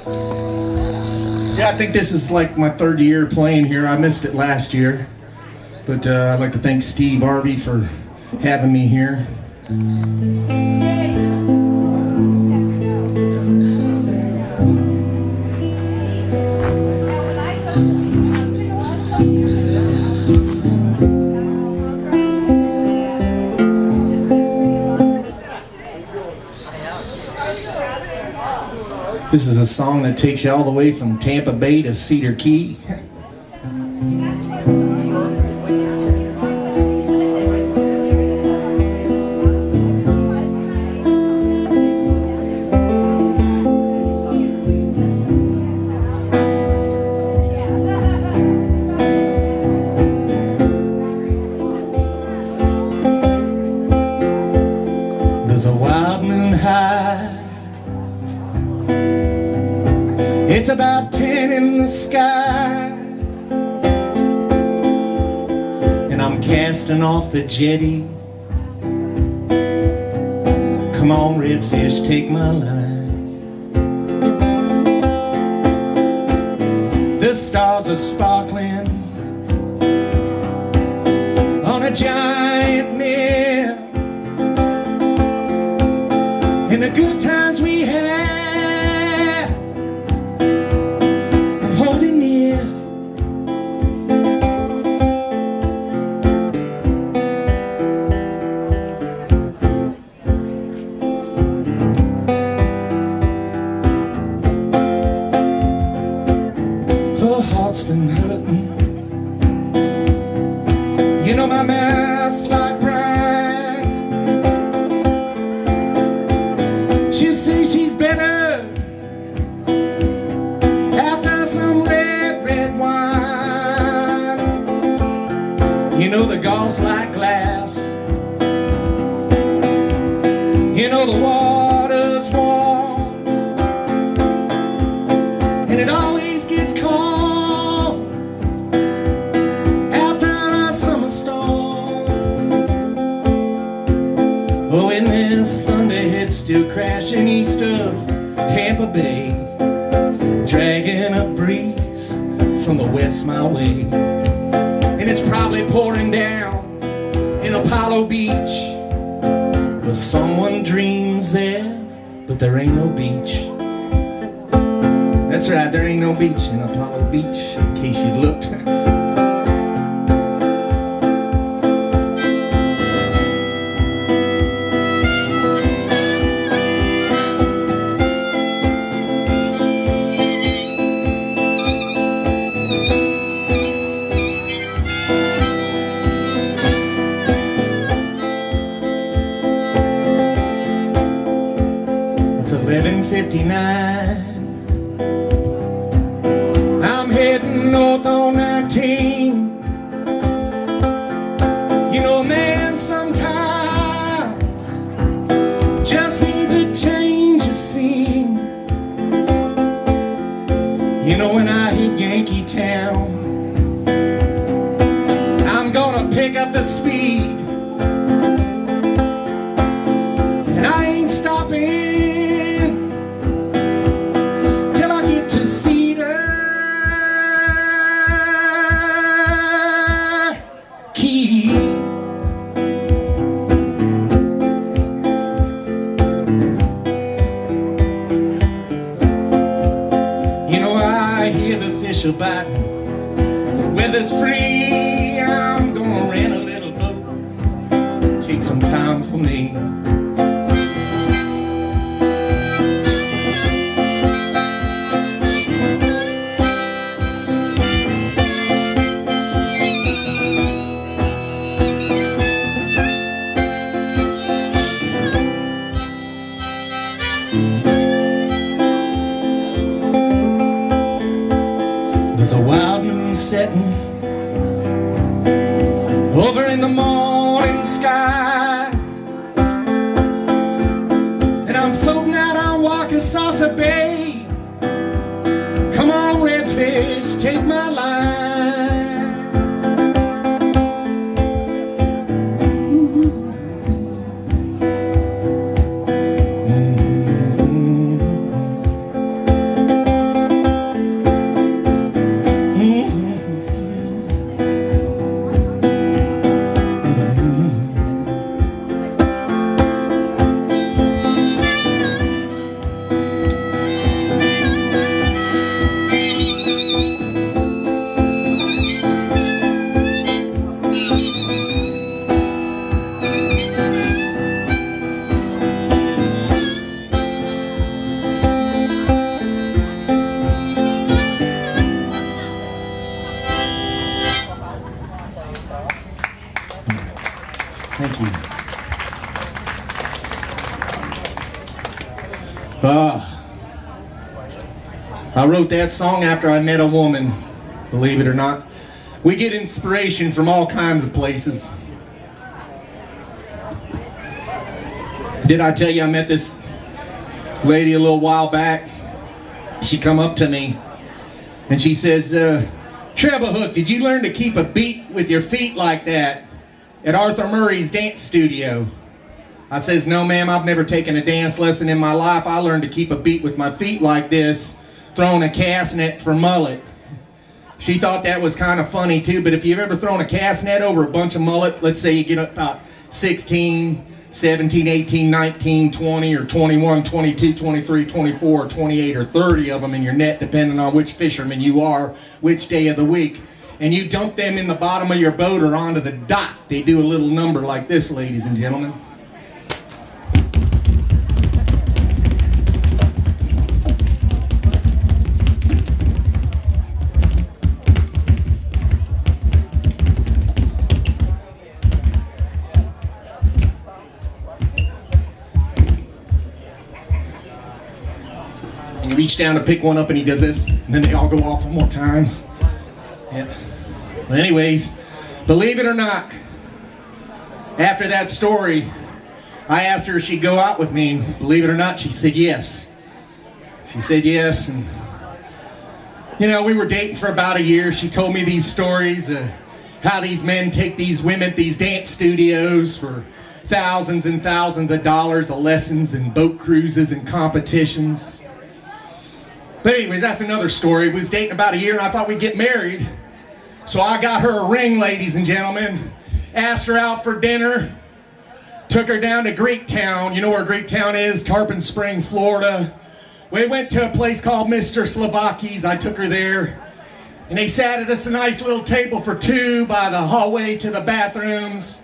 Yeah, I think this is like my third year playing here. I missed it last year. But I'd like to thank Steve Harvey for having me here. This is a song that takes you all the way from Tampa Bay to Cedar Key. There's a wild moon high. It's about 10 in the sky, and I'm casting off the jetty. Come on, redfish, take my line. The stars are sparkling on a giant mirror, and the good times we had been hurting. You know my mouth's like brine. She says she's better after some red wine. You know the golf's like glass. You know the water's warm, and it always gets cold when this thunderhead's still crashing east of Tampa Bay, dragging a breeze from the west my way. And it's probably pouring down in Apollo Beach, 'cause someone dreams there, but there ain't no beach. That's right, there ain't no beach in Apollo Beach, in case you've looked. It's 11:59. I'm heading north on 19. You know, man, sometimes just needs a change of scene. You know, when I hit Yankee Town, I'm gonna pick up the speed, and I ain't stopping biting. The weather's free, I'm gonna rent a little boat, take some time for me. There's a wild moon setting over in the morning sky, and I'm floating out on Waukesausa Bay. Come on, redfish, take my line. I wrote that song after I met a woman, believe it or not. We get inspiration from all kinds of places. Did I tell you I met this lady a little while back? She come up to me and she says, Treble Hook, did you learn to keep a beat with your feet like that at Arthur Murray's dance studio? I says, no ma'am, I've never taken a dance lesson in my life. I learned to keep a beat with my feet like this, throwing a cast net for mullet. She thought that was kind of funny too, but if you've ever thrown a cast net over a bunch of mullet, let's say you get up about 16, 17, 18, 19, 20, or 21, 22, 23, 24, 28, or 30 of them in your net, depending on which fisherman you are, which day of the week, and you dump them in the bottom of your boat or onto the dock, they do a little number like this, ladies and gentlemen. He reached down to pick one up and he does this, and then they all go off one more time. Yeah. Well, anyways, believe it or not, after that story, I asked her if she'd go out with me, and believe it or not, she said yes. She said yes, and you know, we were dating for about a year. She told me these stories of how these men take these women at these dance studios for thousands and thousands of dollars of lessons and boat cruises and competitions. But anyways, that's another story. We was dating about a year and I thought we'd get married. So I got her a ring, ladies and gentlemen. Asked her out for dinner. Took her down to Greektown. You know where Greektown is? Tarpon Springs, Florida. We went to a place called Mr. Slovaki's. I took her there. And they sat at us a nice little table for two by the hallway to the bathrooms.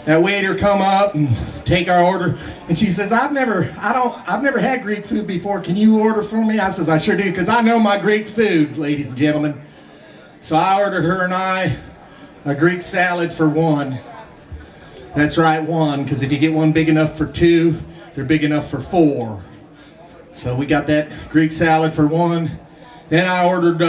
That waiter come up and take our order, and she says, I've never had Greek food before. Can you order for me? I says, I sure do, because I know my Greek food, ladies and gentlemen. So I ordered her and I a Greek salad for one. That's right, one, because if you get one big enough for two, they're big enough for four. So we got that Greek salad for one. Then I ordered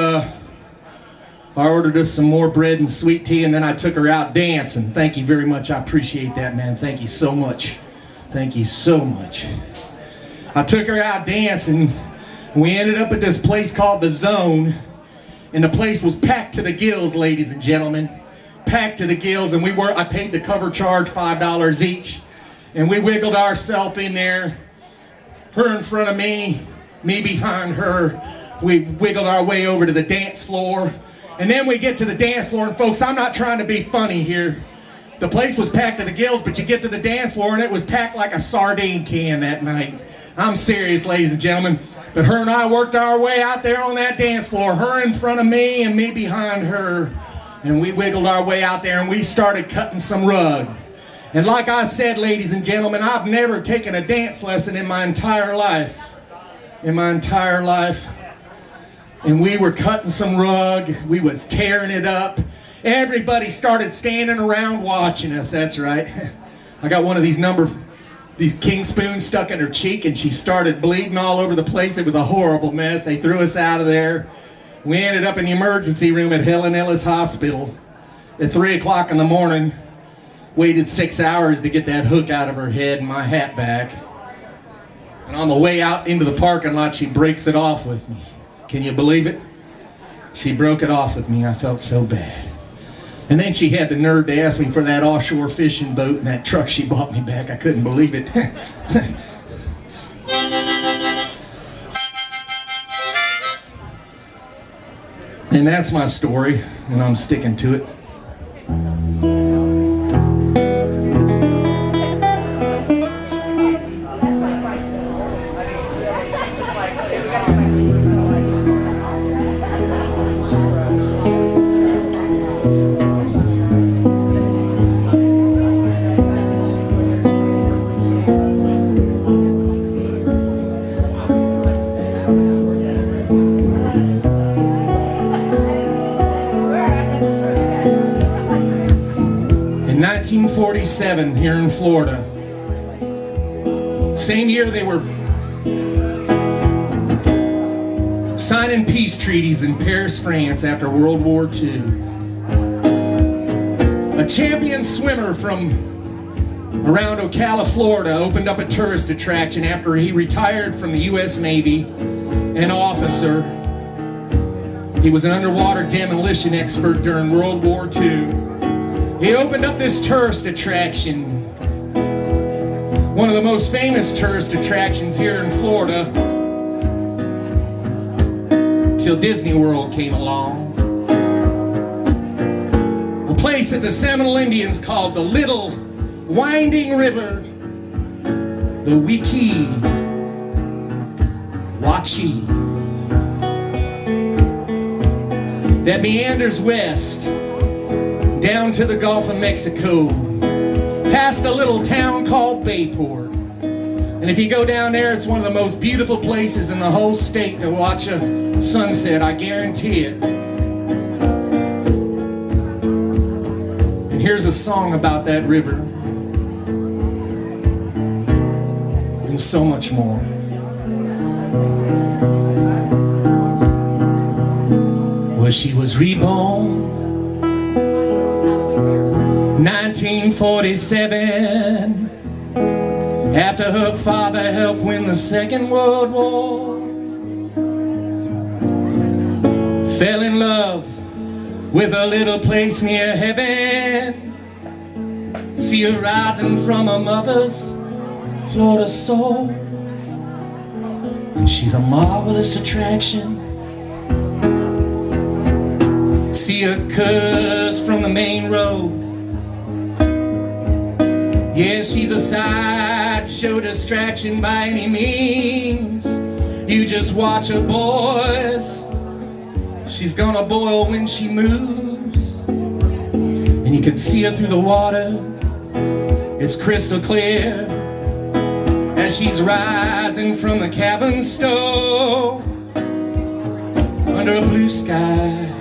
us some more bread and sweet tea, and then I took her out dancing. Thank you very much. I appreciate that, man. Thank you so much. Thank you so much. I took her out dancing. We ended up at this place called The Zone, and the place was packed to the gills, ladies and gentlemen. Packed to the gills, and I paid the cover charge, $5 each, and we wiggled ourselves in there. Her in front of me behind her. We wiggled our way over to the dance floor. And then we get to the dance floor, and folks, I'm not trying to be funny here. The place was packed to the gills, but you get to the dance floor, and it was packed like a sardine can that night. I'm serious, ladies and gentlemen. But her and I worked our way out there on that dance floor, her in front of me and me behind her. And we wiggled our way out there, and we started cutting some rug. And like I said, ladies and gentlemen, I've never taken a dance lesson in my entire life. In my entire life. And we were cutting some rug. We was tearing it up. Everybody started standing around watching us. That's right. I got one of these king spoons stuck in her cheek, and she started bleeding all over the place. It was a horrible mess. They threw us out of there. We ended up in the emergency room at Helen Ellis Hospital at 3 o'clock in the morning. Waited 6 hours to get that hook out of her head and my hat back. And on the way out into the parking lot, she breaks it off with me. Can you believe it? She broke it off with me. I felt so bad. And then she had the nerve to ask me for that offshore fishing boat and that truck she bought me back. I couldn't believe it. And that's my story, and I'm sticking to it. In 1947 here in Florida. Same year they were signing peace treaties in Paris, France after World War II. A champion swimmer from around Ocala, Florida opened up a tourist attraction after he retired from the U.S. Navy, an officer. He was an underwater demolition expert during World War II. He opened up this tourist attraction, one of the most famous tourist attractions here in Florida, till Disney World came along. A place that the Seminole Indians called the Little Winding River, the Wiki Wachi, that meanders west down to the Gulf of Mexico, past a little town called Bayport. And if you go down there, it's one of the most beautiful places in the whole state to watch a sunset, I guarantee it. And here's a song about that river, and so much more. Well, she was reborn 1947, after her father helped win the Second World War. Fell in love with a little place near heaven. See her rising from her mother's Florida soul. And she's a marvelous attraction. See her curves from the main road. Yeah, she's a sideshow distraction by any means. You just watch her, boys. She's gonna boil when she moves. And you can see her through the water. It's crystal clear as she's rising from the cabin stove under a blue sky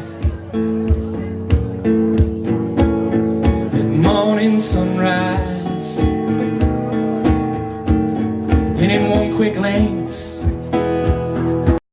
at morning sunrise. And in one quick glance,